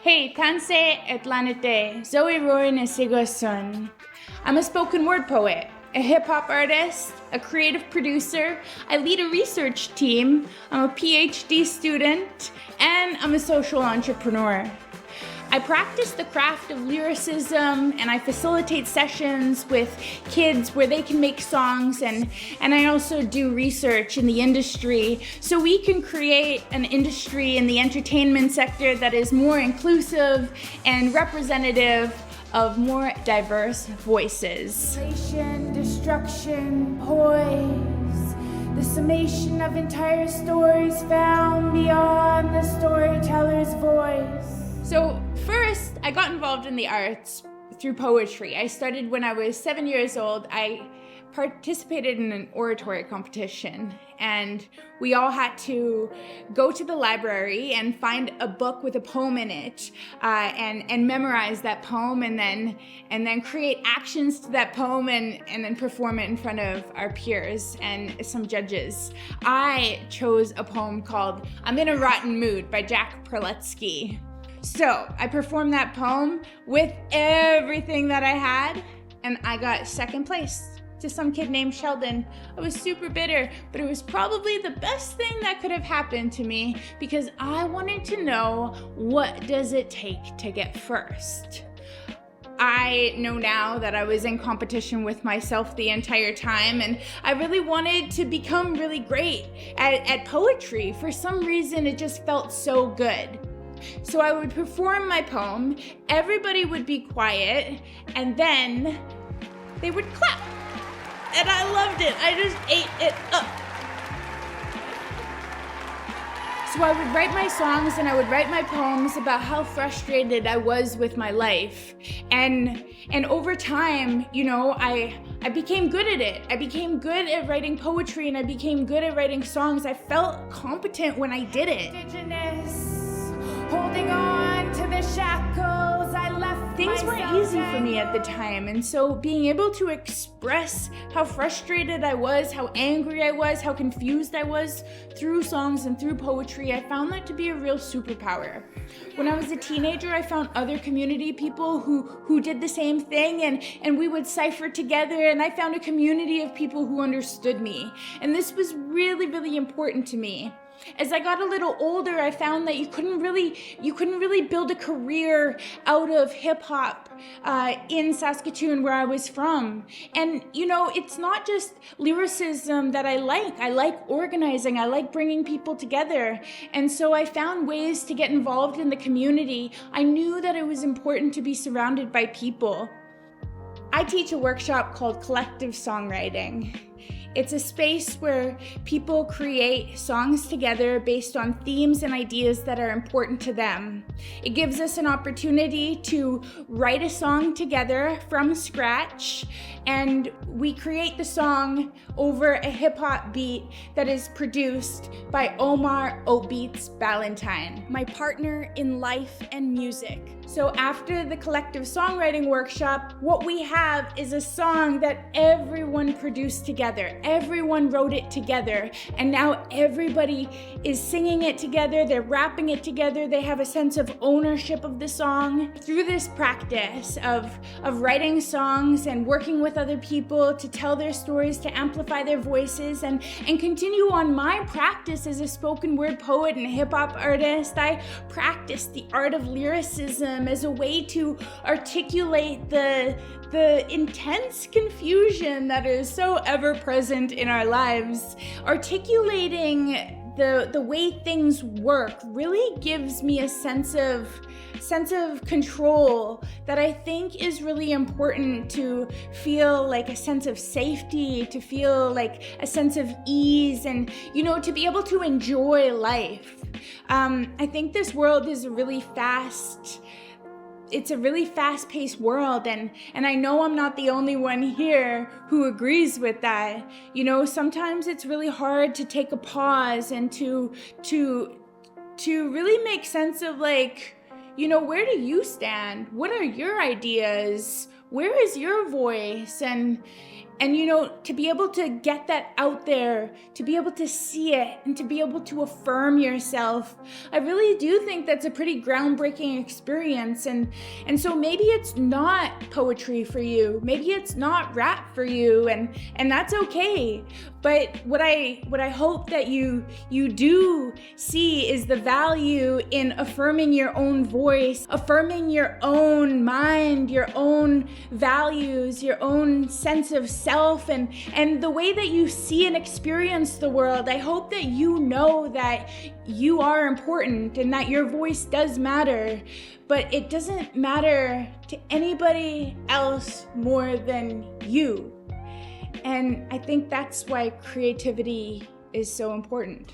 Hey, tanse etlanete, Zoey Roy son. I'm a spoken word poet, a hip-hop artist, a creative producer. I lead a research team. I'm a PhD student, and I'm a social entrepreneur. I practice the craft of lyricism, and I facilitate sessions with kids where they can make songs, and I also do research in the industry so we can create an industry in the entertainment sector that is more inclusive and representative of more diverse voices. Destruction, poise, the summation of entire stories found beyond the storyteller's voice. So first, I got involved in the arts through poetry. I started when I was 7 years old. I participated in an oratory competition, and we all had to go to the library and find a book with a poem in it, and memorize that poem, and then create actions to that poem, and then perform it in front of our peers and some judges. I chose a poem called "I'm in a Rotten Mood" by Jack Perletsky. So I performed that poem with everything that I had, and I got second place to some kid named Sheldon. I was super bitter, but it was probably the best thing that could have happened to me because I wanted to know, what does it take to get first? I know now that I was in competition with myself the entire time, and I really wanted to become really great at poetry. For some reason, it just felt so good. So I would perform my poem, everybody would be quiet, and then they would clap. And I loved it. I just ate it up. So I would write my songs and I would write my poems about how frustrated I was with my life. And over time, I became good at it. I became good at writing poetry, and I became good at writing songs. I felt competent when I did it. Indigenous. Holding on to the shackles I left. Things weren't easy for me at the time, and so being able to express how frustrated I was, how angry I was, how confused I was through songs and through poetry, I found that to be a real superpower. When I was a teenager, I found other community people who did the same thing, and we would cipher together, and I found a community of people who understood me. And this was really, really important to me. As I got a little older, I found that you couldn't really build a career out of hip hop in Saskatoon, where I was from. And it's not just lyricism that I like. I like organizing. I like bringing people together. And so I found ways to get involved in the community. I knew that it was important to be surrounded by people. I teach a workshop called Collective Songwriting. It's a space where people create songs together based on themes and ideas that are important to them. It gives us an opportunity to write a song together from scratch, and we create the song over a hip-hop beat that is produced by Omar Obeats Ballantyne, my partner in life and music. So after the collective songwriting workshop, what we have is a song that everyone produced together. Everyone wrote it together, and now everybody is singing it together, they're rapping it together, they have a sense of ownership of the song. Through this practice of writing songs and working with other people to tell their stories, to amplify their voices, and continue on my practice as a spoken word poet and hip-hop artist, I practice the art of lyricism as a way to articulate the intense confusion that is so ever present in our lives. Articulating the way things work really gives me a sense of control that I think is really important, to feel like a sense of safety, to feel like a sense of ease, and to be able to enjoy life. I think this world is a really fast-paced world, and I know I'm not the only one here who agrees with that. Sometimes it's really hard to take a pause and to really make sense of, where do you stand? What are your ideas? Where is your voice? And And you know, to be able to get that out there, to be able to see it, and to be able to affirm yourself, I really do think that's a pretty groundbreaking experience. And so maybe it's not poetry for you, maybe it's not rap for you, and that's okay. But what I hope that you do see is the value in affirming your own voice, affirming your own mind, your own values, your own sense of self, and the way that you see and experience the world. I hope that you know that you are important and that your voice does matter, but it doesn't matter to anybody else more than you. And I think that's why creativity is so important.